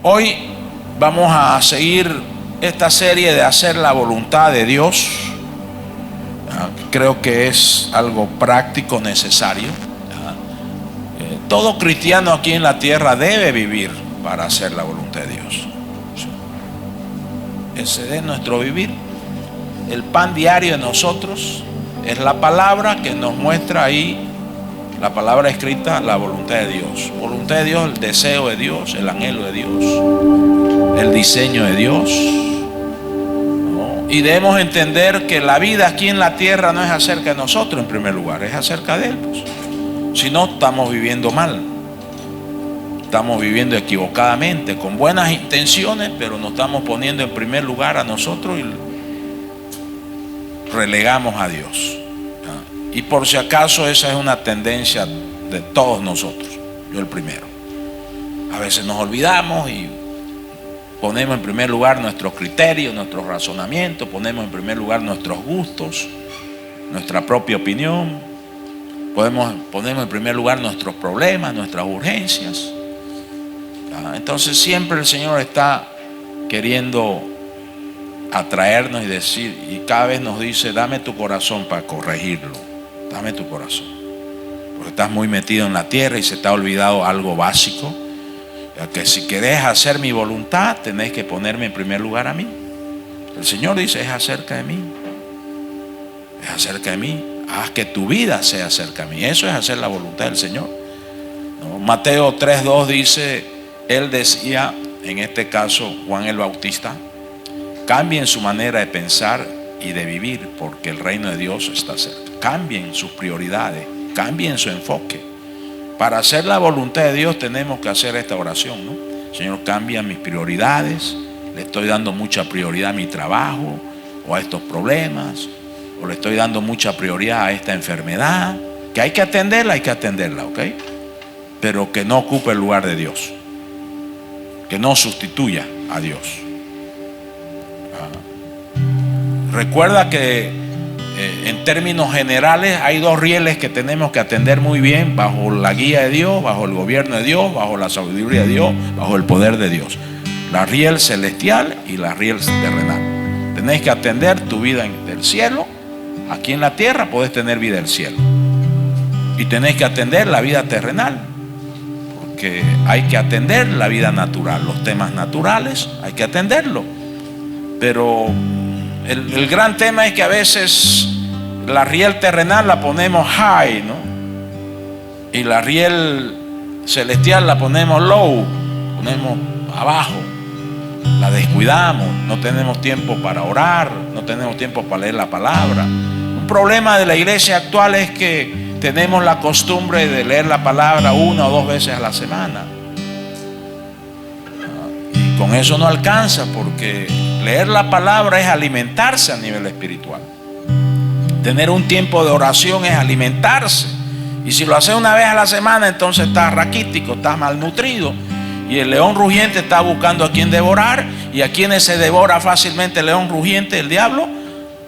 Hoy vamos a seguir esta serie de hacer la voluntad de Dios. Creo que es algo práctico, necesario. Todo cristiano aquí en la tierra debe vivir para hacer la voluntad de Dios. Ese es nuestro vivir. El pan diario de nosotros es la palabra que nos muestra ahí, la palabra escrita, la voluntad de Dios. Voluntad de Dios, el deseo de Dios, el anhelo de Dios, el diseño de Dios. Y debemos entender que la vida aquí en la tierra no es acerca de nosotros en primer lugar, es acerca de Él. Si no, estamos viviendo mal. Estamos viviendo equivocadamente, con buenas intenciones, pero nos estamos poniendo en primer lugar a nosotros y relegamos a Dios. Y por si acaso esa es una tendencia de todos nosotros, yo el primero. A veces nos olvidamos y ponemos en primer lugar nuestros criterios, nuestros razonamientos, ponemos en primer lugar nuestros gustos, nuestra propia opinión, ponemos en primer lugar nuestros problemas, nuestras urgencias. Entonces siempre el Señor está queriendo atraernos y decir, y cada vez nos dice: dame tu corazón para corregirlo. Dame tu corazón, porque estás muy metido en la tierra y se te ha olvidado algo básico, que si querés hacer mi voluntad tenés que ponerme en primer lugar a mí. El Señor dice: es acerca de mí, es acerca de mí, haz que tu vida sea acerca de mí. Eso es hacer la voluntad del Señor. Mateo 3:2 dice, Él decía, en este caso Juan el Bautista: cambien su manera de pensar y de vivir, porque el reino de Dios está cerca. Cambien sus prioridades, cambien su enfoque. Para hacer la voluntad de Dios tenemos que hacer esta oración, ¿no? Señor, cambia mis prioridades. Le estoy dando mucha prioridad a mi trabajo o a estos problemas, o le estoy dando mucha prioridad a esta enfermedad, que hay que atenderla, ¿ok? Pero que no ocupe el lugar de Dios, que no sustituya a Dios. Recuerda que en términos generales hay dos rieles que tenemos que atender muy bien, bajo la guía de Dios, bajo el gobierno de Dios, bajo la sabiduría de Dios, bajo el poder de Dios. La riel celestial y la riel terrenal. Tenés que atender tu vida del cielo. Aquí en la tierra podés tener vida del cielo, y tenés que atender la vida terrenal, porque hay que atender la vida natural, los temas naturales hay que atenderlo. Pero el gran tema es que a veces la riel terrenal la ponemos high, ¿no? Y la riel celestial la ponemos low, ponemos abajo, la descuidamos, no tenemos tiempo para orar, no tenemos tiempo para leer la palabra. Un problema de la iglesia actual es que tenemos la costumbre de leer la palabra 1 o 2 veces a la semana. Y con eso no alcanza, porque leer la palabra es alimentarse a nivel espiritual. Tener un tiempo de oración es alimentarse. Y si lo haces una vez a la semana, entonces estás raquítico, estás malnutrido. Y el león rugiente está buscando a quien devorar. ¿Y a quienes se devora fácilmente el león rugiente, el diablo?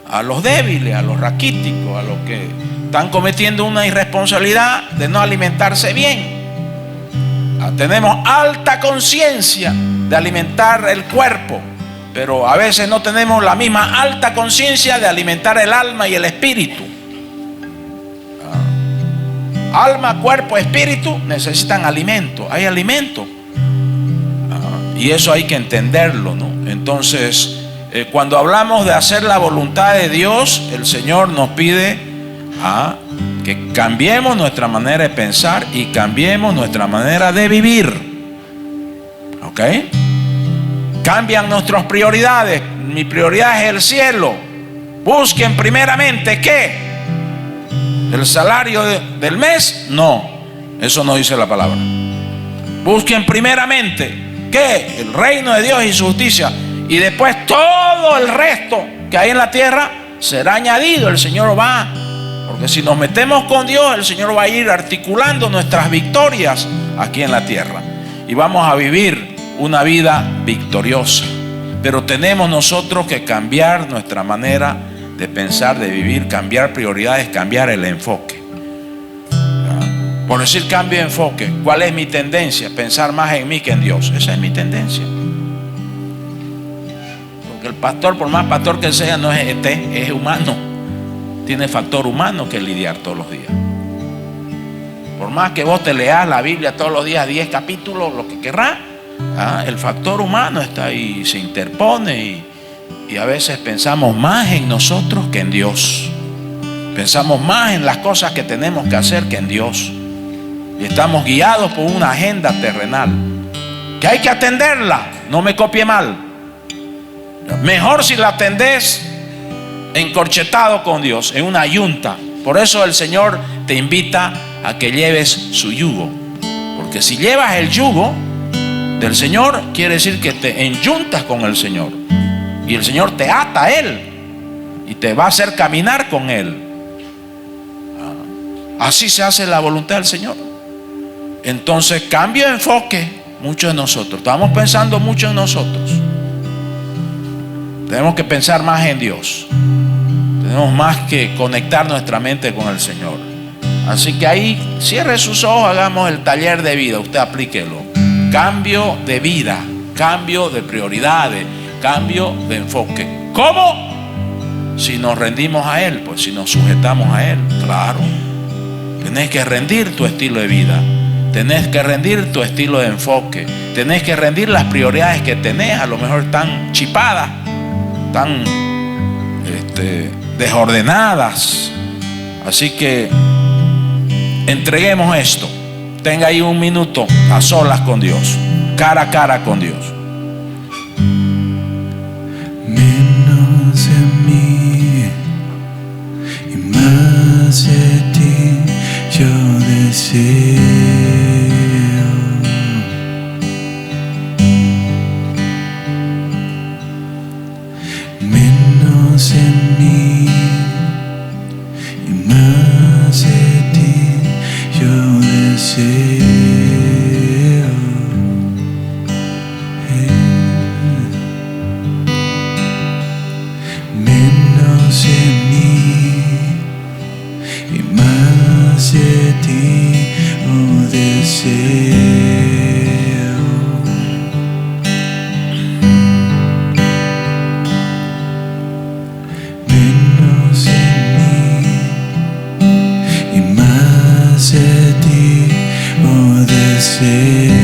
A los débiles, a los raquíticos, a los que están cometiendo una irresponsabilidad de no alimentarse bien. Tenemos alta conciencia de alimentar el cuerpo, pero a veces no tenemos la misma alta conciencia de alimentar el alma y el espíritu. Alma, cuerpo, espíritu necesitan alimento. Hay alimento. Y eso hay que entenderlo, ¿no? Entonces, cuando hablamos de hacer la voluntad de Dios, el Señor nos pide que cambiemos nuestra manera de pensar y cambiemos nuestra manera de vivir. ¿Ok? Cambian nuestras prioridades. Mi prioridad es el cielo. Busquen primeramente ¿qué? ¿El salario del mes? No, eso no dice la palabra. Busquen primeramente ¿qué? El reino de Dios y su justicia, y después todo el resto que hay en la tierra será añadido. El Señor va, porque si nos metemos con Dios, el Señor va a ir articulando nuestras victorias aquí en la tierra, y vamos a vivir una vida victoriosa. Pero tenemos nosotros que cambiar nuestra manera de pensar, de vivir, cambiar prioridades, cambiar el enfoque. Por decir cambio de enfoque, ¿cuál es mi tendencia? Pensar más en mí que en Dios. Esa es mi tendencia. Porque el pastor, por más pastor que sea, no es es humano. Tiene factor humano que lidiar todos los días. Por más que vos te leas la Biblia todos los días, 10 capítulos, lo que querrás, el factor humano está ahí, se interpone y a veces pensamos más en nosotros que en Dios. Pensamos más en las cosas que tenemos que hacer que en Dios. Y estamos guiados por una agenda terrenal que hay que atenderla. No me copie mal. Mejor si la atendés encorchetado con Dios, en una yunta. Por eso el Señor te invita a que lleves su yugo. Porque si llevas el yugo del Señor, quiere decir que te enyuntas con el Señor. Y el Señor te ata a Él y te va a hacer caminar con Él. Así se hace la voluntad del Señor. Entonces, cambio de enfoque. Muchos de nosotros estamos pensando mucho en nosotros. Tenemos que pensar más en Dios. Tenemos más que conectar nuestra mente con el Señor. Así que ahí cierre sus ojos, hagamos el taller de vida. Usted aplíquelo. Cambio de vida, cambio de prioridades, cambio de enfoque. ¿Cómo? Si nos rendimos a Él, pues si nos sujetamos a Él, claro. Tenés que rendir tu estilo de vida. Tenés que rendir tu estilo de enfoque. Tenés que rendir las prioridades que tenés, a lo mejor tan chipadas, tan desordenadas. Así que entreguemos esto. Tenga ahí un minuto a solas con Dios, cara a cara con Dios. Menos de mí y más de ti yo deseo. Menos de mí y más de ti yo deseo. Menos de mí y más de ti oh deseo. Menos de mí y más de ti oh deseo.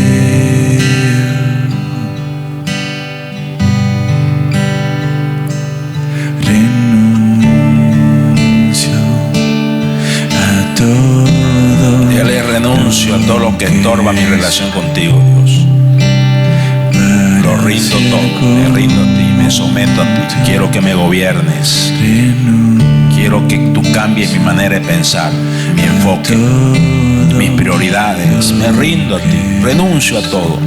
Renuncio a todo lo que estorba mi relación contigo, Dios. Lo rindo todo, me rindo a ti, me someto a ti. Quiero que me gobiernes. Quiero que tú cambies mi manera de pensar, mi enfoque, mis prioridades. Me rindo a ti, renuncio a todo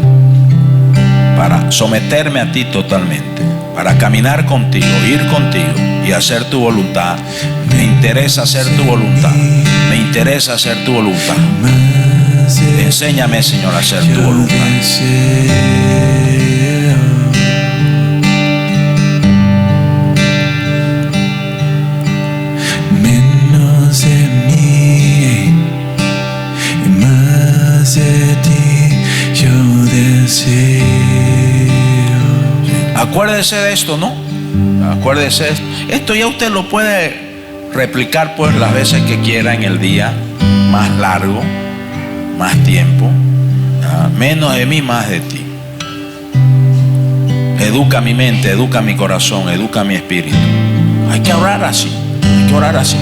para someterme a ti totalmente, para caminar contigo, ir contigo y hacer tu voluntad. Me interesa hacer tu voluntad. Me interesa hacer tu voluntad. Enséñame, Señor, a hacer tu voluntad. Menos de mí y más de ti yo deseo. Acuérdese de esto, ¿no? Acuérdese de esto. Esto ya usted lo puede replicar pues las veces que quiera en el día, más largo, más tiempo. Menos de mí, más de ti. Educa mi mente, educa mi corazón, educa mi espíritu. Hay que orar así, hay que orar así.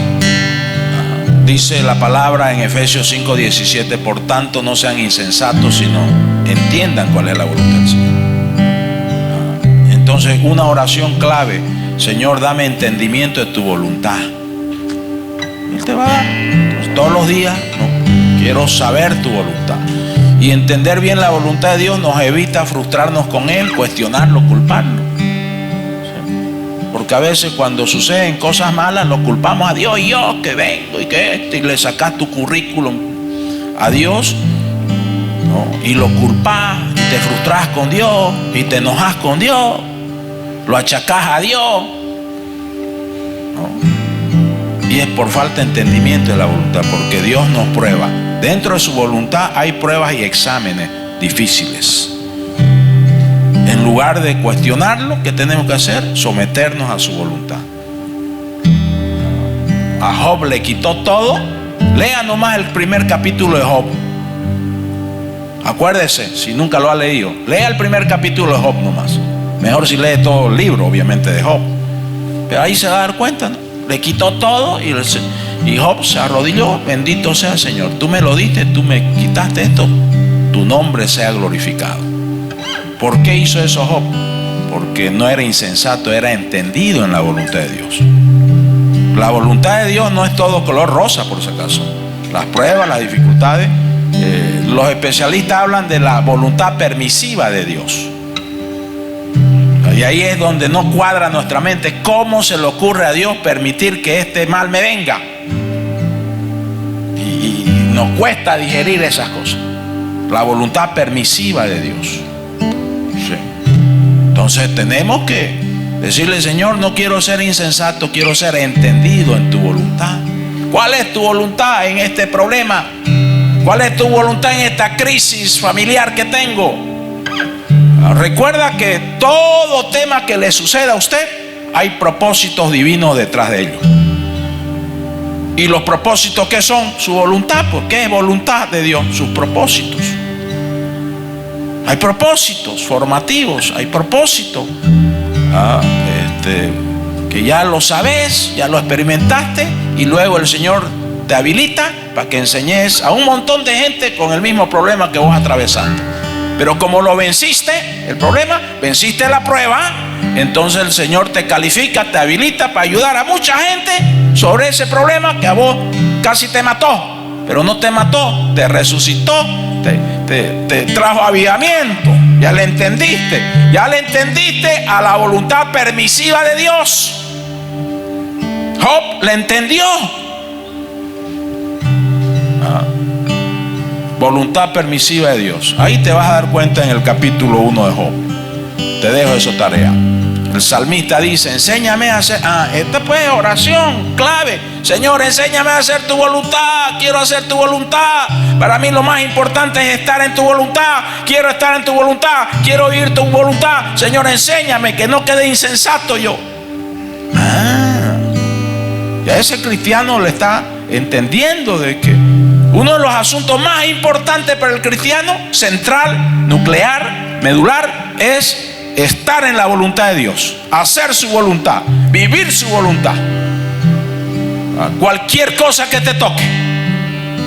Dice la palabra en Efesios 5:17: por tanto no sean insensatos, sino entiendan cuál es la voluntad del Señor. Entonces, una oración clave: Señor, dame entendimiento de tu voluntad. Él te va a dar. Entonces, todos los días, no, quiero saber tu voluntad. Y entender bien la voluntad de Dios nos evita frustrarnos con Él, cuestionarlo, culparlo. Porque a veces cuando suceden cosas malas lo culpamos a Dios. Y yo que vengo y que y le sacas tu currículum a Dios, ¿no? Y lo culpas y te frustras con Dios y te enojas con Dios, lo achacás a Dios, ¿no? Y es por falta de entendimiento de la voluntad, porque Dios nos prueba. Dentro de su voluntad hay pruebas y exámenes difíciles. En lugar de cuestionarlo, ¿qué tenemos que hacer? Someternos a su voluntad. A Job le quitó todo. Lea nomás el primer capítulo de Job. Acuérdese, si nunca lo ha leído, lea el primer capítulo de Job nomás. Mejor si lee todo el libro, obviamente, de Job. Pero ahí se va a dar cuenta, ¿no? Le quitó todo y Job se arrodilló. Bendito sea el Señor. Tú me lo diste, tú me quitaste esto. Tu nombre sea glorificado. ¿Por qué hizo eso Job? Porque no era insensato, era entendido en la voluntad de Dios. La voluntad de Dios no es todo color rosa, por si acaso. Las pruebas, las dificultades. Los especialistas hablan de la voluntad permisiva de Dios. Y ahí es donde no cuadra nuestra mente. ¿Cómo se le ocurre a Dios permitir que este mal me venga? Y nos cuesta digerir esas cosas. La voluntad permisiva de Dios. Sí. Entonces tenemos que decirle: Señor, no quiero ser insensato, quiero ser entendido en tu voluntad. ¿Cuál es tu voluntad en este problema? ¿Cuál es tu voluntad en esta crisis familiar que tengo? Recuerda que todo tema que le suceda a usted, hay propósitos divinos detrás de ello. ¿Y los propósitos qué son? Su voluntad. Porque es voluntad de Dios, sus propósitos. Hay propósitos formativos, hay propósitos que ya lo sabes, ya lo experimentaste, y luego el Señor te habilita para que enseñes a un montón de gente con el mismo problema que vos atravesando. Pero como lo venciste, el problema, venciste la prueba, entonces el Señor te califica, te habilita para ayudar a mucha gente sobre ese problema que a vos casi te mató. Pero no te mató, te resucitó, te trajo avivamiento. Ya le entendiste a la voluntad permisiva de Dios. Job le entendió. Voluntad permisiva de Dios. Ahí te vas a dar cuenta en el capítulo 1 de Job. Te dejo esa tarea. El salmista dice: enséñame a hacer. Esta pues oración clave. Señor, enséñame a hacer tu voluntad. Quiero hacer tu voluntad. Para mí lo más importante es estar en tu voluntad. Quiero estar en tu voluntad. Quiero vivir tu voluntad. Señor, enséñame, que no quede insensato yo. Ya ese cristiano le está entendiendo de que uno de los asuntos más importantes para el cristiano, central, nuclear, medular, es estar en la voluntad de Dios, hacer su voluntad, vivir su voluntad. Cualquier cosa que te toque,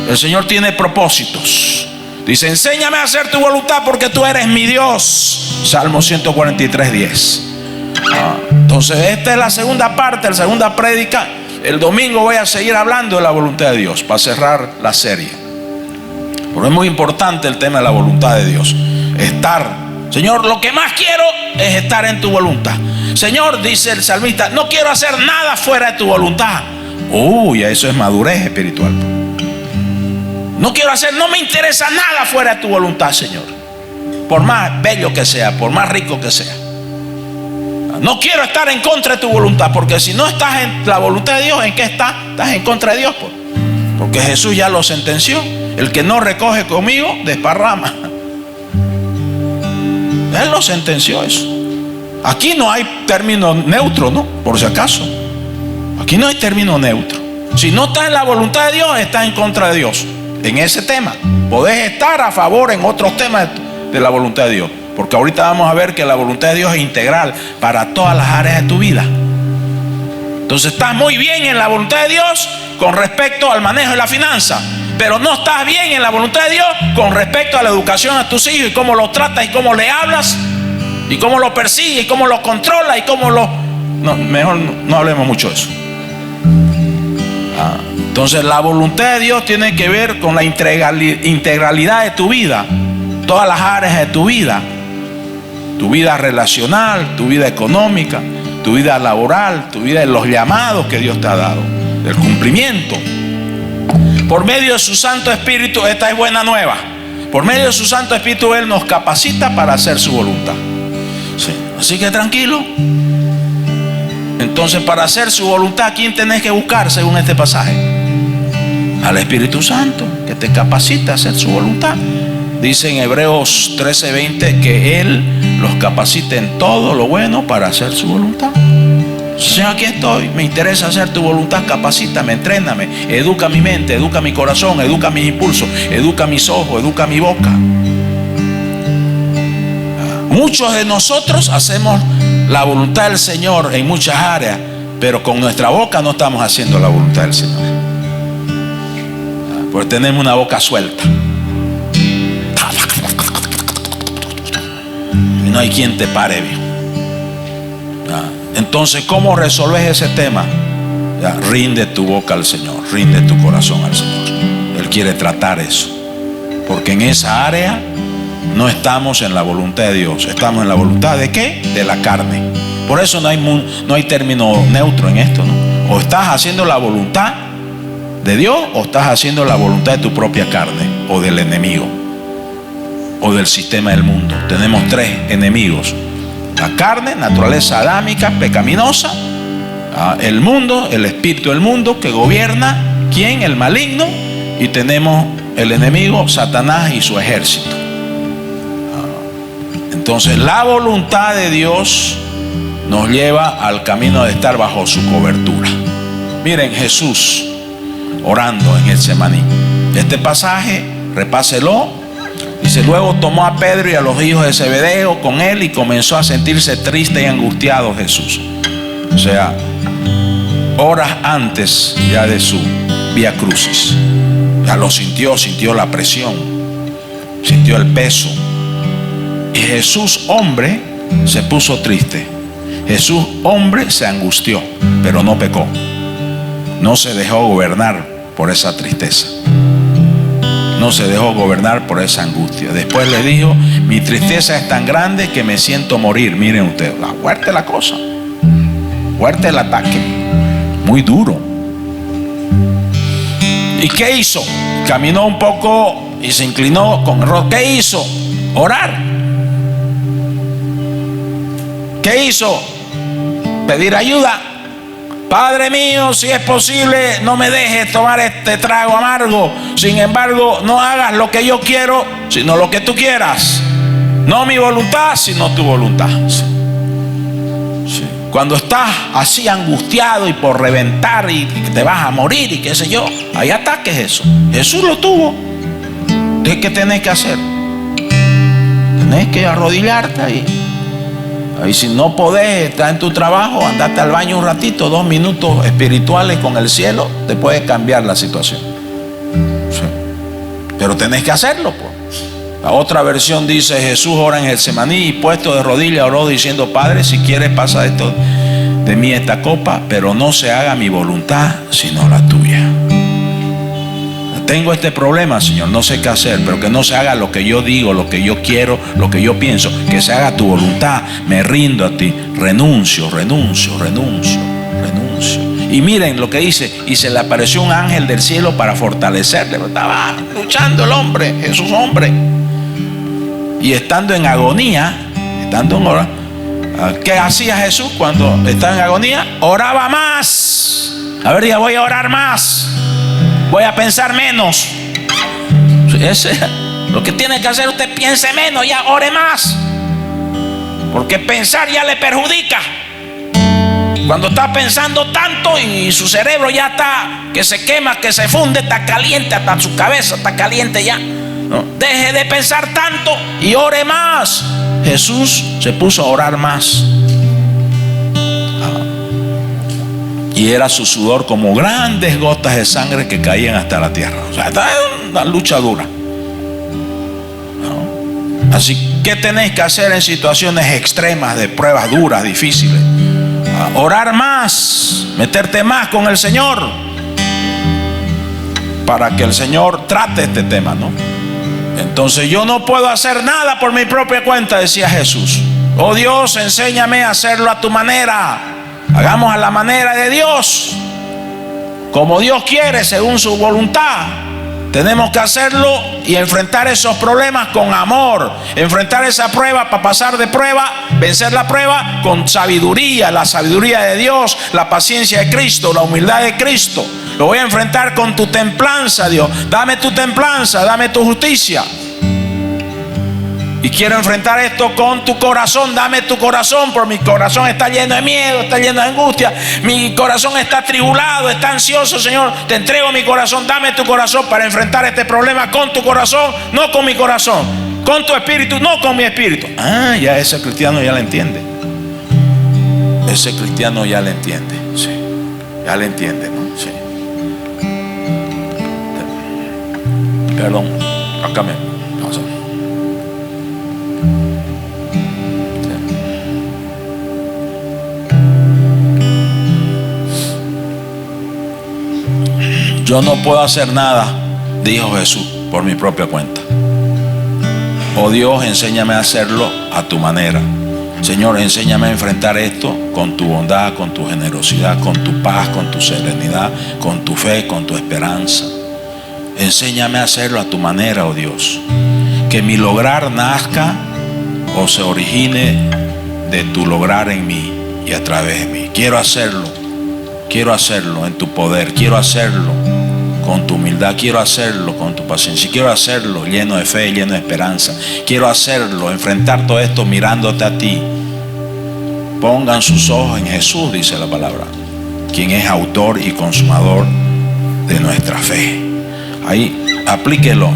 el Señor tiene propósitos. Dice: enséñame a hacer tu voluntad porque tú eres mi Dios. Salmo 143:10. Entonces esta es la segunda parte, la segunda prédica. El domingo voy a seguir hablando de la voluntad de Dios para cerrar la serie. Porque es muy importante el tema de la voluntad de Dios. Señor, lo que más quiero es estar en tu voluntad. Señor, dice el salmista, no quiero hacer nada fuera de tu voluntad. Uy, eso es madurez espiritual. No me interesa nada fuera de tu voluntad, Señor. Por más bello que sea, por más rico que sea. No quiero estar en contra de tu voluntad, porque si no estás en la voluntad de Dios, ¿en qué estás? Estás en contra de Dios, porque Jesús ya lo sentenció. El que no recoge conmigo, desparrama. Él lo sentenció eso. Aquí no hay término neutro, ¿no? Por si acaso. Aquí no hay término neutro. Si no estás en la voluntad de Dios, estás en contra de Dios. En ese tema. Podés estar a favor en otros temas de la voluntad de Dios. Porque ahorita vamos a ver que la voluntad de Dios es integral para todas las áreas de tu vida. Entonces estás muy bien en la voluntad de Dios con respecto al manejo de la finanza, pero no estás bien en la voluntad de Dios con respecto a la educación a tus hijos y cómo los tratas y cómo le hablas y cómo los persigues y cómo los controlas y cómo los... No, mejor no hablemos mucho de eso. Entonces la voluntad de Dios tiene que ver con la integralidad de tu vida, todas las áreas de tu vida relacional, tu vida económica, tu vida laboral, tu vida en los llamados que Dios te ha dado, el cumplimiento. Por medio de su Santo Espíritu, esta es buena nueva. Por medio de su Santo Espíritu, Él nos capacita para hacer su voluntad. Sí. Así que tranquilo. Entonces, para hacer su voluntad, ¿a quién tenés que buscar según este pasaje? Al Espíritu Santo, que te capacita a hacer su voluntad. Dice en Hebreos 13:20 que Él los capacita en todo lo bueno para hacer su voluntad. Señor, aquí estoy, me interesa hacer tu voluntad, capacítame, entréname, educa mi mente, educa mi corazón, educa mis impulsos, educa mis ojos, educa mi boca. Muchos de nosotros hacemos la voluntad del Señor en muchas áreas, pero con nuestra boca no estamos haciendo la voluntad del Señor, porque tenemos una boca suelta y no hay quien te pare bien. Entonces, ¿cómo resolves ese tema? Rinde tu boca al Señor, rinde tu corazón al Señor. Él quiere tratar eso, porque en esa área no estamos en la voluntad de Dios, estamos en la voluntad ¿de qué? De la carne. Por eso no hay término neutro en esto, ¿no? O estás haciendo la voluntad de Dios o estás haciendo la voluntad de tu propia carne o del enemigo o del sistema del mundo. Tenemos tres enemigos: la carne, naturaleza adámica, pecaminosa; el mundo, el espíritu del mundo que gobierna, ¿quién? El maligno. Y tenemos el enemigo, Satanás y su ejército. Entonces, la voluntad de Dios nos lleva al camino de estar bajo su cobertura. Miren, Jesús orando en Getsemaní. Este pasaje, repáselo. Dice: luego tomó a Pedro y a los hijos de Zebedeo con él y comenzó a sentirse triste y angustiado Jesús. O sea, horas antes ya de su vía crucis. Ya lo sintió la presión, sintió el peso. Y Jesús, hombre, se puso triste. Jesús, hombre, se angustió, pero no pecó. No se dejó gobernar por esa tristeza. No se dejó gobernar por esa angustia. Después le dijo: mi tristeza es tan grande que me siento morir. Miren ustedes, fuerte la cosa, fuerte el ataque, muy duro. ¿Y qué hizo? Caminó un poco y se inclinó con el rostro. ¿Qué hizo? Orar. ¿Qué hizo? Pedir ayuda. Padre mío, si es posible, no me dejes tomar este trago amargo. Sin embargo, no hagas lo que yo quiero, sino lo que tú quieras. No mi voluntad, sino tu voluntad. Sí. Sí. Cuando estás así angustiado y por reventar y te vas a morir y qué sé yo, hay ataques eso. Jesús lo tuvo. ¿Qué tenés que hacer? Tenés que arrodillarte ahí. Y si no podés estar en tu trabajo, andate al baño un ratito, 2 minutos espirituales con el cielo, te puede cambiar la situación. Sí. Pero tenés que hacerlo, pues. La otra versión dice: Jesús ora en Getsemaní y puesto de rodillas oró diciendo: Padre, si quieres pasa de mí esta copa, pero no se haga mi voluntad sino la tuya. Tengo este problema, Señor, no sé qué hacer, pero que no se haga lo que yo digo, lo que yo quiero, lo que yo pienso, que se haga tu voluntad. Me rindo a ti, renuncio. Y miren lo que dice: y se le apareció un ángel del cielo para fortalecerle. Estaba luchando el hombre, Jesús hombre, y estando en agonía, ¿qué hacía Jesús cuando estaba en agonía? Oraba más. A ver, ya voy a orar más. Voy a pensar menos. Lo que tiene que hacer usted, piense menos, ya ore más. Porque pensar ya le perjudica. Cuando está pensando tanto y su cerebro ya está que se quema, que se funde, está caliente, hasta su cabeza está caliente ya. ¿No? Deje de pensar tanto y ore más. Jesús se puso a orar más. Y era su sudor como grandes gotas de sangre que caían hasta la tierra. O sea, esta es una lucha dura, ¿no? Así que tenés que hacer en situaciones extremas, de pruebas duras, difíciles. Orar más, meterte más con el Señor, para que el Señor trate este tema, ¿no? Entonces, yo no puedo hacer nada por mi propia cuenta, decía Jesús. Oh Dios, enséñame a hacerlo a tu manera. Hagamos a la manera de Dios, como Dios quiere, según su voluntad. Tenemos que hacerlo y enfrentar esos problemas con amor. Enfrentar esa prueba para pasar de prueba vencer la prueba con sabiduría, la sabiduría de Dios, la paciencia de Cristo, la humildad de Cristo. Lo voy a enfrentar con tu templanza, Dios. Dame tu templanza, dame tu justicia. Y quiero enfrentar esto con tu corazón. Dame tu corazón, porque mi corazón está lleno de miedo, está lleno de angustia. Mi corazón está atribulado, está ansioso, Señor. Te entrego mi corazón. Dame tu corazón para enfrentar este problema con tu corazón, no con mi corazón. Con tu espíritu, no con mi espíritu. Ah, ya ese cristiano ya le entiende. Ese cristiano ya le entiende. Sí, ya le entiende, ¿no? Sí. Perdón, acá me pasa. Yo no puedo hacer nada, dijo Jesús, por mi propia cuenta. Oh Dios, enséñame a hacerlo a tu manera. Señor, enséñame a enfrentar esto con tu bondad, con tu generosidad, con tu paz, con tu serenidad, con tu fe, con tu esperanza. Enséñame a hacerlo a tu manera, oh Dios. Que mi lograr nazca o se origine de tu lograr en mí y a través de mí. Quiero hacerlo en tu poder, quiero hacerlo con tu humildad, quiero hacerlo con tu paciencia, quiero hacerlo lleno de fe, lleno de esperanza. Quiero hacerlo, enfrentar todo esto mirándote a ti. Pongan sus ojos en Jesús, dice la palabra, quien es autor y consumador de nuestra fe. Ahí, aplíquelo.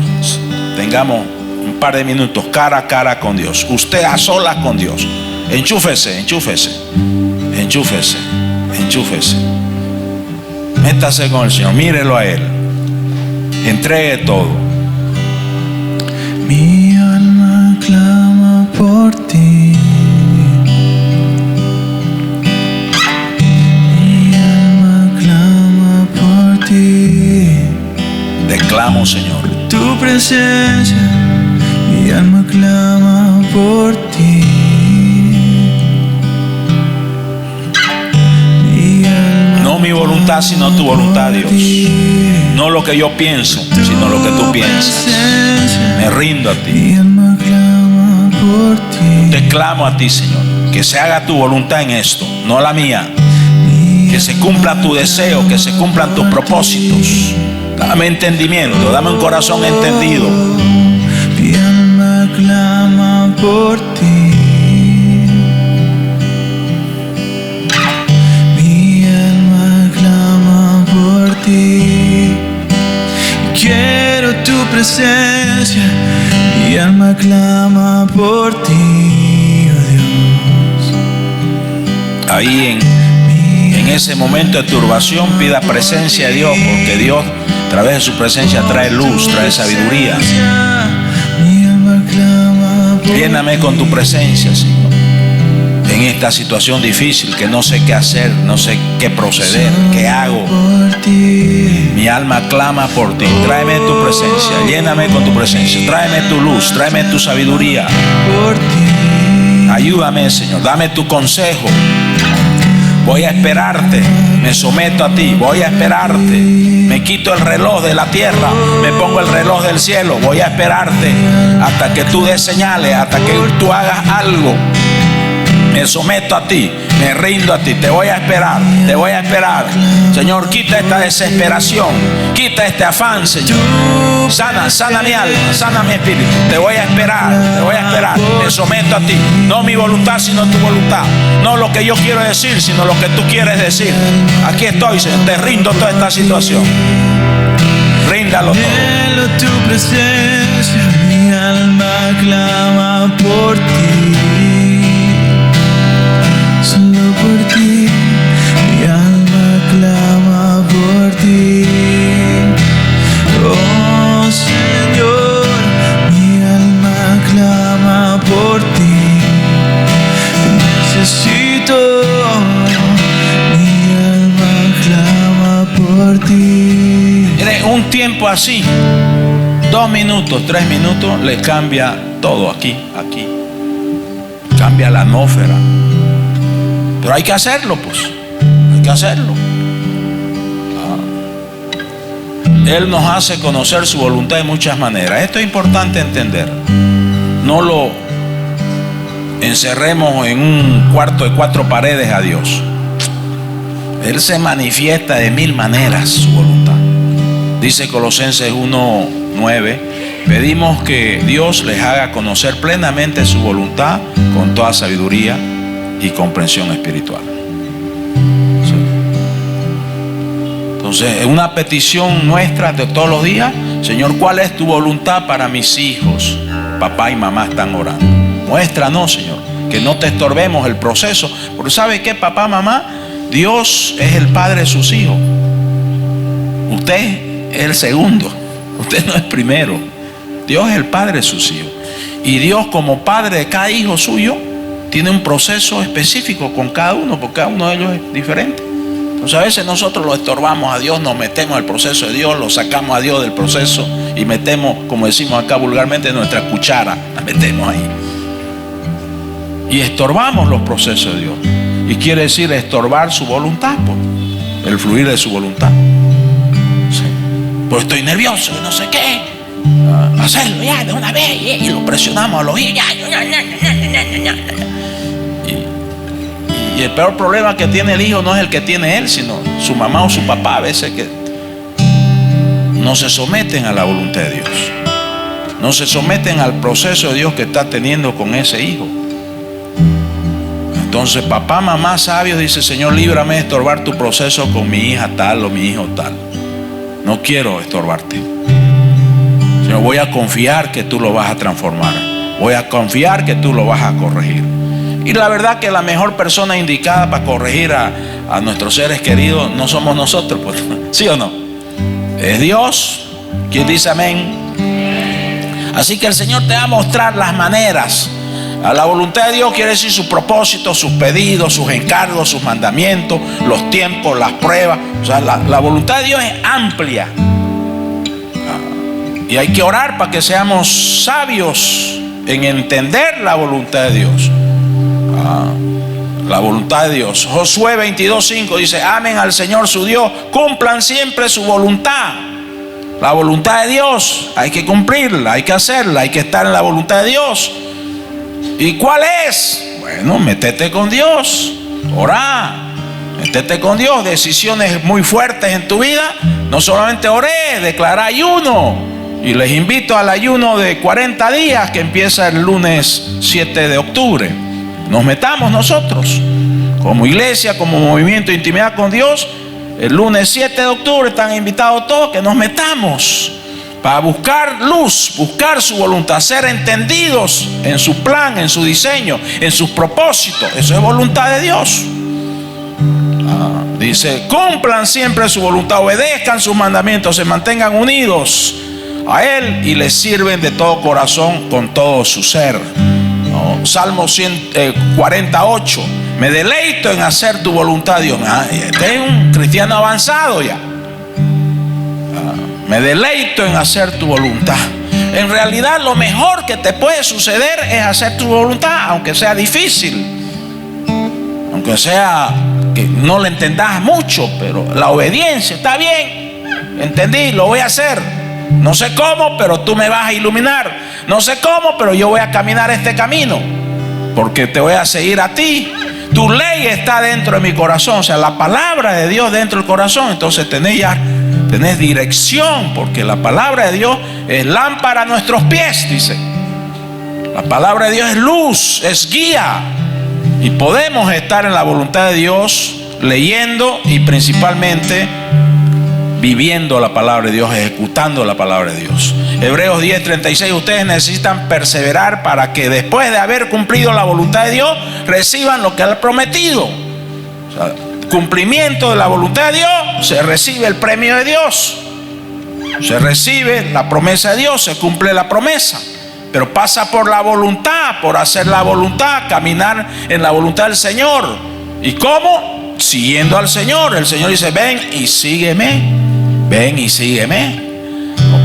Tengamos un par de minutos cara a cara con Dios. Usted a solas con Dios. Enchúfese. Métase con el Señor, mírelo a Él. Entregue todo. Mi alma clama por ti. Mi alma clama por ti. Te clamo, Señor. Tu presencia, mi alma clama por ti. No mi voluntad, sino tu voluntad, Dios. No lo que yo pienso, sino lo que tú piensas. Me rindo a ti. Te clamo a ti, Señor. Que se haga tu voluntad en esto, no la mía. Que se cumpla tu deseo, que se cumplan tus propósitos. Dame entendimiento, dame un corazón entendido. Mi alma clama por ti. Mi alma clama por ti. Quiero tu presencia. Mi alma clama por ti, oh Dios. Ahí en ese momento de turbación pida presencia de Dios, porque Dios a través de su presencia trae luz, trae sabiduría. Lléname con tu presencia, Señor, en esta situación difícil que no sé qué hacer, no sé qué proceder, qué hago. Mi alma clama por ti. Tráeme tu presencia, lléname con tu presencia, tráeme tu luz, tráeme tu sabiduría. Ayúdame, Señor, dame tu consejo. Voy a esperarte, me someto a ti, voy a esperarte. Me quito el reloj de la tierra, me pongo el reloj del cielo. Voy a esperarte hasta que tú des señales, hasta que tú hagas algo. Me someto a ti, me rindo a ti, te voy a esperar, te voy a esperar. Señor, quita esta desesperación, quita este afán, Señor. Sana mi alma, sana mi espíritu. Te voy a esperar, te voy a esperar. Me someto a ti, no mi voluntad, sino tu voluntad. No lo que yo quiero decir, sino lo que tú quieres decir. Aquí estoy, Señor, te rindo toda esta situación. Ríndalo todo. Anhelo tu presencia, mi alma clama por ti. Solo por ti, mi alma clama por ti. Oh Señor, mi alma clama por ti. Te necesito, mi alma clama por ti. Mire, un tiempo así, 2 minutos, 3 minutos, le cambia todo aquí. Cambia la atmósfera. Pero hay que hacerlo, pues. Hay que hacerlo. Él nos hace conocer su voluntad de muchas maneras. Esto es importante entender. No lo encerremos en un cuarto de 4 paredes a Dios. Él se manifiesta de 1000 maneras su voluntad. Dice Colosenses 1:9: pedimos que Dios les haga conocer plenamente su voluntad con toda sabiduría y comprensión espiritual. ¿Sí? Entonces, es una petición nuestra de todos los días: Señor, ¿cuál es tu voluntad para mis hijos? Papá y mamá están orando. Muéstranos, Señor, que no te estorbemos el proceso. Porque ¿sabe qué, papá, mamá? Dios es el padre de sus hijos. Usted es el segundo. Usted no es primero. Dios es el padre de sus hijos. Y Dios, como padre de cada hijo suyo, tiene un proceso específico con cada uno, porque cada uno de ellos es diferente. Entonces a veces nosotros lo estorbamos a Dios, nos metemos al proceso de Dios, lo sacamos a Dios del proceso y metemos, como decimos acá vulgarmente, nuestra cuchara, la metemos ahí. Y estorbamos los procesos de Dios. Y quiere decir estorbar su voluntad, pues, el fluir de su voluntad. Sí. Pues estoy nervioso y no sé qué. Hacerlo ya de una vez y lo presionamos a los hijos. Y el peor problema que tiene el hijo no es el que tiene él, sino su mamá o su papá, a veces, que no se someten a la voluntad de Dios, no se someten al proceso de Dios que está teniendo con ese hijo. Entonces papá, mamá sabios dice: Señor, líbrame de estorbar tu proceso con mi hija tal o mi hijo tal. No quiero estorbarte. Señor, voy a confiar que tú lo vas a transformar. Voy a confiar que tú lo vas a corregir. Y la verdad que la mejor persona indicada para corregir a nuestros seres queridos no somos nosotros, pues, ¿sí o no? Es Dios. ¿Quién dice amén? Así que el Señor te va a mostrar las maneras. A la voluntad de Dios quiere decir sus propósitos, sus pedidos, sus encargos, sus mandamientos, los tiempos, las pruebas. O sea, la voluntad de Dios es amplia. Y hay que orar para que seamos sabios en entender la voluntad de Dios. La voluntad de Dios. Josué 22:5 dice: amen al Señor su Dios, cumplan siempre su voluntad. La voluntad de Dios hay que cumplirla, hay que hacerla, hay que estar en la voluntad de Dios. ¿Y cuál es? Bueno, métete con Dios, orá, métete con Dios. Decisiones muy fuertes en tu vida. No solamente oré, declará ayuno. Y les invito al ayuno de 40 días que empieza el lunes 7 de octubre. Nos metamos nosotros, como iglesia, como movimiento de intimidad con Dios. El lunes 7 de octubre están invitados todos, que nos metamos para buscar luz, buscar su voluntad, ser entendidos en su plan, en su diseño, en sus propósitos. Eso es voluntad de Dios. Dice: cumplan siempre su voluntad, obedezcan sus mandamientos, se mantengan unidos a Él y le sirven de todo corazón con todo su ser. Salmo 48: me deleito en hacer tu voluntad, Dios. Este es un cristiano avanzado ya. Me deleito en hacer tu voluntad. En realidad lo mejor que te puede suceder es hacer tu voluntad, aunque sea difícil, aunque sea que no le entendas mucho, pero la obediencia está bien. Entendí, lo voy a hacer. No sé cómo, pero tú me vas a iluminar. No sé cómo, pero yo voy a caminar este camino, porque te voy a seguir a ti. Tu ley está dentro de mi corazón, o sea, la palabra de Dios dentro del corazón. Entonces tenés dirección, porque la palabra de Dios es lámpara a nuestros pies, dice. La palabra de Dios es luz, es guía. Y podemos estar en la voluntad de Dios leyendo y principalmente viviendo la palabra de Dios, ejecutando la palabra de Dios. Hebreos 10:36: ustedes necesitan perseverar para que después de haber cumplido la voluntad de Dios reciban lo que Él ha prometido. O sea, cumplimiento de la voluntad de Dios, se recibe el premio de Dios, se recibe la promesa de Dios, se cumple la promesa, pero pasa por la voluntad, por hacer la voluntad, caminar en la voluntad del Señor. ¿Y cómo? Siguiendo al Señor. El Señor dice: ven y sígueme, ven y sígueme.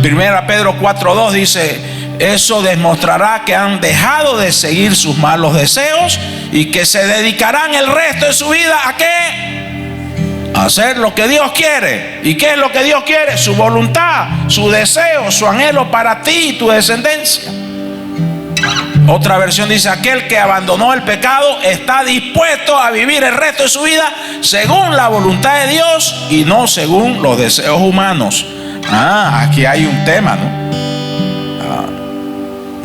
Primera Pedro 4:2 dice: eso demostrará que han dejado de seguir sus malos deseos y que se dedicarán el resto de su vida ¿a qué? A hacer lo que Dios quiere. ¿Y qué es lo que Dios quiere? Su voluntad, su deseo, su anhelo para ti y tu descendencia. Otra versión dice: aquel que abandonó el pecado está dispuesto a vivir el resto de su vida según la voluntad de Dios y no según los deseos humanos. Aquí hay un tema, ¿no?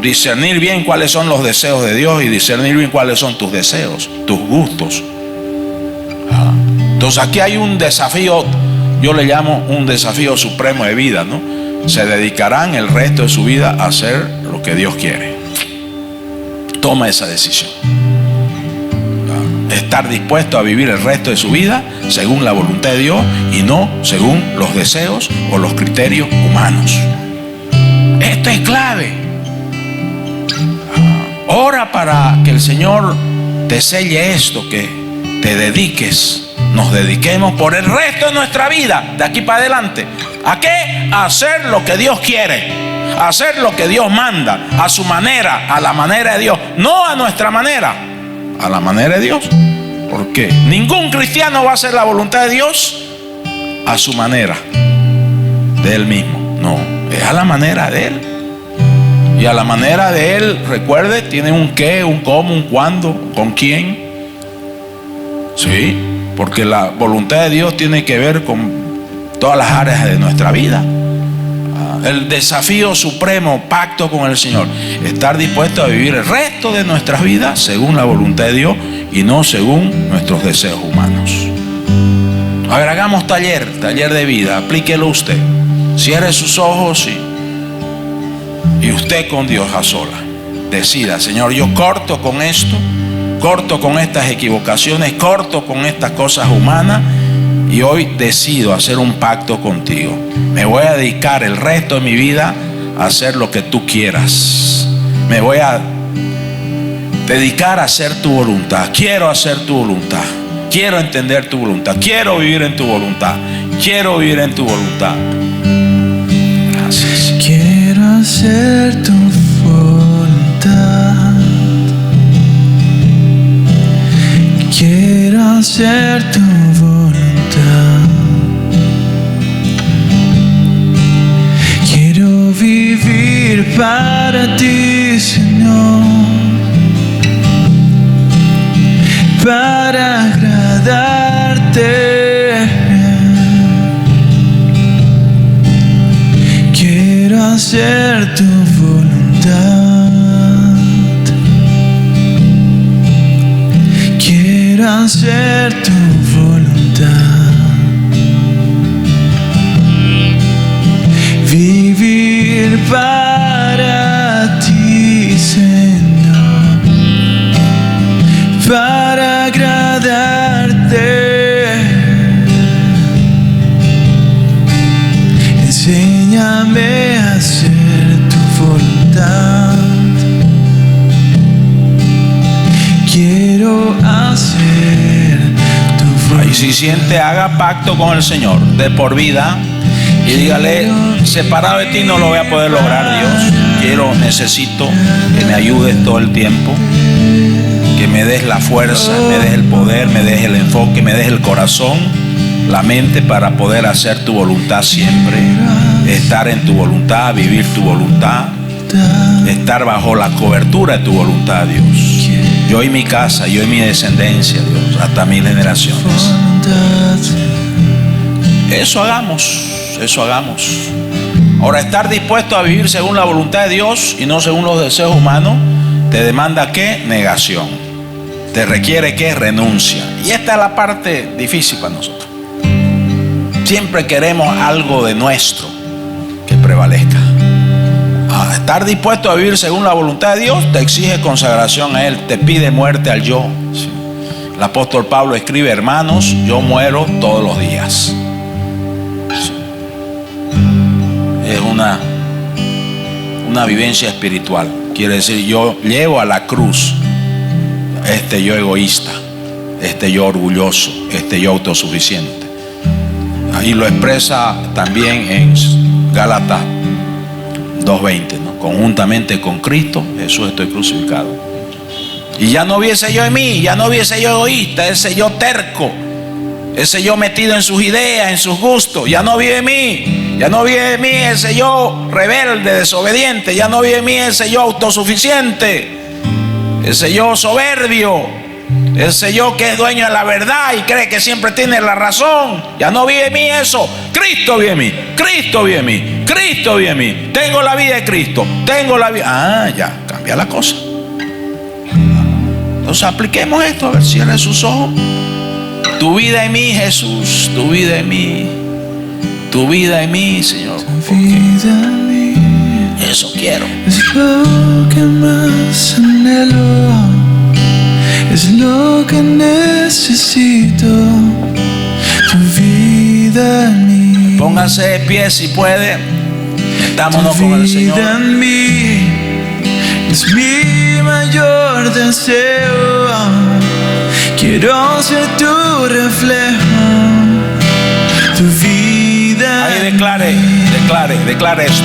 Discernir bien cuáles son los deseos de Dios y discernir bien cuáles son tus deseos, tus gustos. Entonces aquí hay un desafío, yo le llamo un desafío supremo de vida, ¿no? Se dedicarán el resto de su vida a hacer lo que Dios quiere. Toma esa decisión. Estar dispuesto a vivir el resto de su vida según la voluntad de Dios y no según los deseos o los criterios humanos. Esto es clave. Ora para que el Señor te selle esto, que te dediques, nos dediquemos por el resto de nuestra vida, de aquí para adelante. ¿A qué? A hacer lo que Dios quiere, a hacer lo que Dios manda, a su manera, a la manera de Dios, no a nuestra manera, a la manera de Dios. ¿Por qué? Ningún cristiano va a hacer la voluntad de Dios a su manera, de él mismo. No, es a la manera de Él. Y a la manera de Él, recuerde, tiene un qué, un cómo, un cuándo, con quién. Sí, porque la voluntad de Dios tiene que ver con todas las áreas de nuestra vida. El desafío supremo, pacto con el Señor, estar dispuesto a vivir el resto de nuestras vidas según la voluntad de Dios y no según nuestros deseos humanos. A ver, hagamos taller de vida, aplíquelo usted. Cierre sus ojos y usted con Dios a sola. Decida: Señor, yo corto con esto, corto con estas equivocaciones, corto con estas cosas humanas y hoy decido hacer un pacto contigo. Me voy a dedicar el resto de mi vida a hacer lo que tú quieras. Me voy a dedicar a hacer tu voluntad. Quiero hacer tu voluntad. Quiero entender tu voluntad. Quiero vivir en tu voluntad. Quiero vivir en tu voluntad. Gracias. Quiero hacer tu voluntad. Quiero hacer tu voluntad. Quiero vivir para ti, Señor, para agradarte. Quiero hacer tu voluntad. Quiero hacer tu voluntad. Vivir para ti, Señor, para agradarte. Enséñame a hacer tu voluntad. Quiero hacer tu voluntad. Y si siente, haga pacto con el Señor de por vida y dígale: separado de ti no lo voy a poder lograr, Dios. Necesito que me ayudes todo el tiempo, que me des la fuerza, me des el poder, me des el enfoque, me des el corazón, la mente para poder hacer tu voluntad siempre, estar en tu voluntad, vivir tu voluntad, estar bajo la cobertura de tu voluntad, Dios. Yo y mi casa, yo y mi descendencia, Dios, hasta 1000 generaciones. Eso hagamos. Ahora, estar dispuesto a vivir según la voluntad de Dios y no según los deseos humanos te demanda ¿qué? Negación. Te requiere ¿qué? Renuncia. Y esta es la parte difícil para nosotros. Siempre queremos algo de nuestro que prevalezca. Estar dispuesto a vivir según la voluntad de Dios te exige consagración a Él, te pide muerte al yo. El apóstol Pablo escribe: hermanos, yo muero todos los días. Es una vivencia espiritual. Quiere decir, yo llevo a la cruz este yo egoísta, este yo orgulloso, este yo autosuficiente. Ahí lo expresa también en Gálatas 2:20, ¿no? Conjuntamente con Cristo Jesús estoy crucificado. Y ya no hubiese yo en mí, ya no hubiese yo egoísta, ese yo terco, ese yo metido en sus ideas, en sus gustos, ya no vive en mí. Ya no vive en mí ese yo rebelde, desobediente. Ya no vive en mí ese yo autosuficiente. ese yo soberbio, ese yo que es dueño de la verdad y cree que siempre tiene la razón, ya no vive en mí eso. Cristo vive en mí, Cristo vive en mí, Cristo vive en mí. Tengo la vida de Cristo, tengo la vida. Ya, cambia la cosa. Entonces apliquemos esto, a ver, cierren sus ojos. Tu vida en mí, Jesús, tu vida en mí, tu vida en mí, Señor. Eso quiero. Es lo que más anhelo, es lo que necesito. Tu vida en mí. Póngase de pie si puede. Metámonos con el Señor. Tu vida en mí es mi mayor deseo. Quiero ser tu reflejo. Tu vida. Ahí declare esto.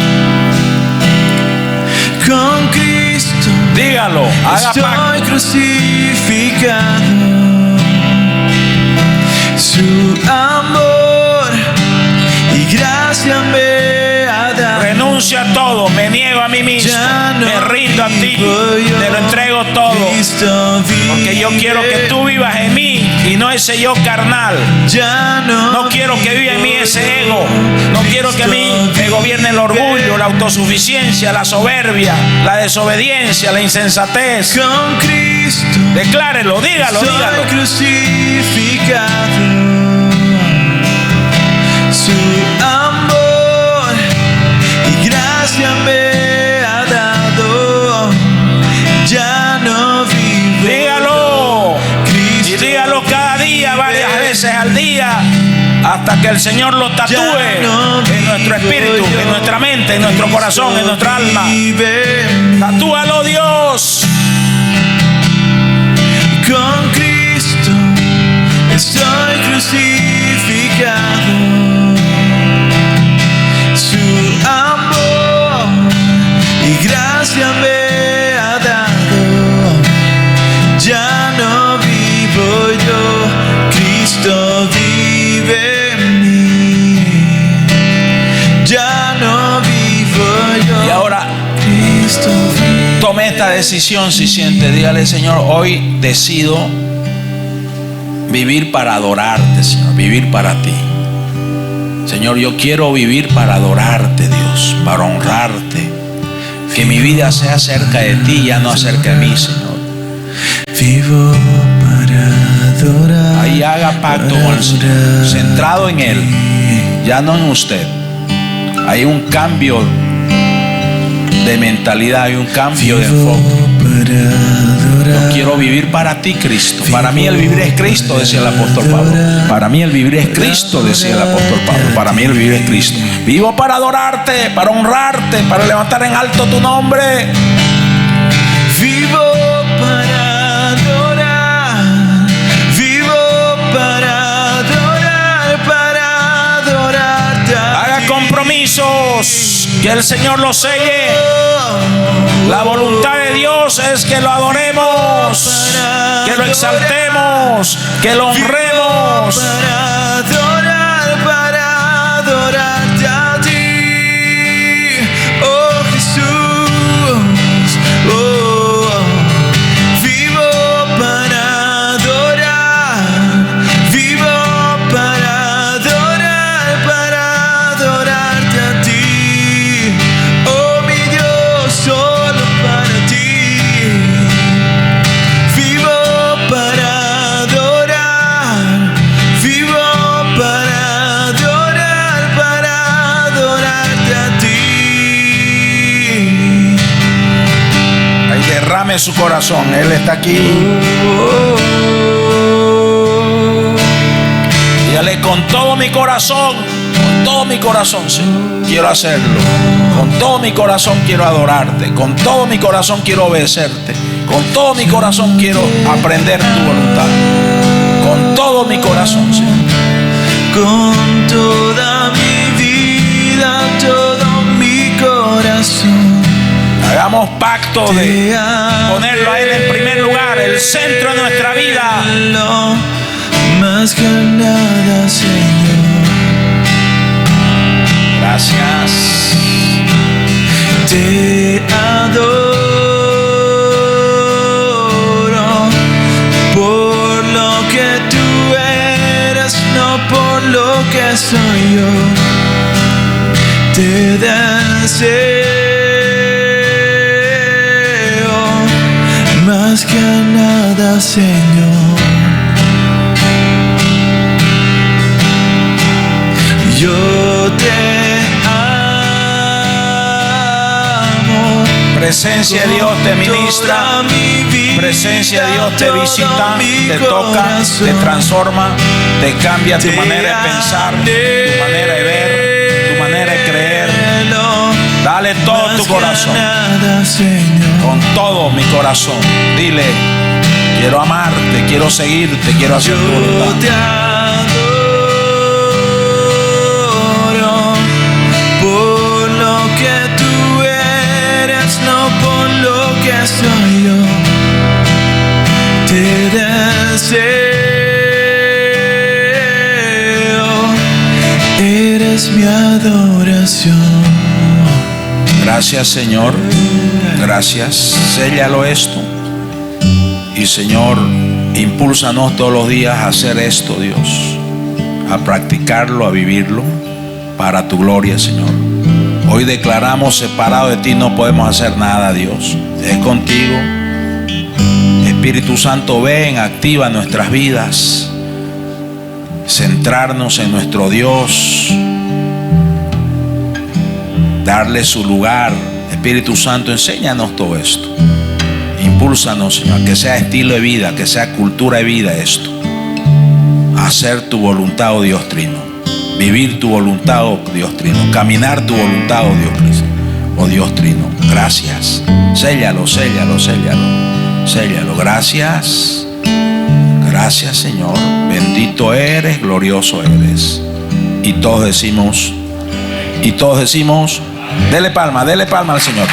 Con Cristo Dígalo, haga estoy pacto. crucificado. Su amor y gracia me ha dado. Renuncio a todo, me niego a mí mismo, Ya no me rindo a ti, vivo yo, te lo entrego todo. Cristo Porque yo quiero que tú vivas en mí y no ese yo carnal. ya No quiero que viva en mí ese ego. No quiero que a mí me gobierne el orgullo, la autosuficiencia, la soberbia, la desobediencia, la insensatez. Con Cristo Declárelo, dígalo. estoy crucificado. Su amor y gracia me ha dado. Ya no vivo. Dígalo. Y dígalo cada día, varias veces al día, hasta que el Señor lo tatúe en nuestro espíritu, en nuestra mente, en nuestro corazón, en nuestra alma. Tatúalo, Dios. Con Cristo estoy crucificado. Su amor y gracia me ha dado. Ya no vivo yo, Cristo vive en mí. Ya no vivo yo. Y ahora Cristo vive. tome esta decisión si siente. Dígale, Señor, hoy decido vivir para adorarte, Señor, vivir para ti. Señor, yo quiero vivir para adorarte, Dios, para honrarte. Que mi vida sea cerca de ti, ya no acerca de mí, Señor. Vivo para adorar. Ahí haga pacto con el Señor, centrado en Él, ya no en usted. Hay un cambio de mentalidad, hay un cambio de enfoque. Yo quiero vivir para ti, Cristo. Para mí el vivir es Cristo, decía el apóstol Pablo. Para mí el vivir es Cristo, decía el apóstol Pablo. Para mí el vivir es Cristo. Vivo para adorarte, para honrarte, para levantar en alto tu nombre. Vivo para adorar. Vivo para adorar, para adorarte. Haga compromisos, que el Señor los selle. La voluntad de Dios es que lo adoremos, que lo exaltemos, que lo honremos. Para adorarte a ti, oh Jesús, oh. Vivo para adorar, vivo para adorarte a ti, oh mi Dios, solo para ti. Vivo para adorar, vivo para adorarte a ti. Ahí derrame su corazón, Él está aquí. Dígale, con todo mi corazón, Señor, quiero hacerlo. Con todo mi corazón quiero adorarte. Con todo mi corazón quiero obedecerte. Con todo mi corazón quiero aprender tu voluntad. Con todo mi corazón, Señor. Con toda mi vida, todo mi corazón. Hagamos pacto de ponerlo a Él en primer lugar, el centro de nuestra vida. Más que nada, Señor. Gracias. Te adoro. por lo que soy yo. Te deseo más que a nada, Señor. Yo te amo. Presencia de Dios te ministra, presencia de Dios te visita, te toca, te transforma, te cambia tu manera de pensar, tu manera de ver, tu manera de creer. Dale todo tu corazón, con todo mi corazón. Dile, quiero amarte, quiero seguirte, quiero hacer tu voluntad. Soy yo, te deseo, eres mi adoración. Gracias, Señor, gracias. Séllalo esto. Y Señor, impúlsanos todos los días a hacer esto, Dios, a practicarlo, a vivirlo para tu gloria, Señor. Hoy declaramos, separado de ti no podemos hacer nada, Dios. Es contigo. Espíritu Santo, ven, activa nuestras vidas. Centrarnos en nuestro Dios. Darle su lugar. Espíritu Santo, enséñanos todo esto. Impúlsanos, Señor, que sea estilo de vida, que sea cultura de vida esto. Hacer tu voluntad, oh Dios Trino. Vivir tu voluntad, oh Dios Trino. Caminar tu voluntad, oh Dios Trino. Oh Dios Trino, gracias. Séllalo, séllalo, séllalo. Séllalo, gracias. Gracias, Señor. Bendito eres, glorioso eres. Y todos decimos, dele palma al Señor.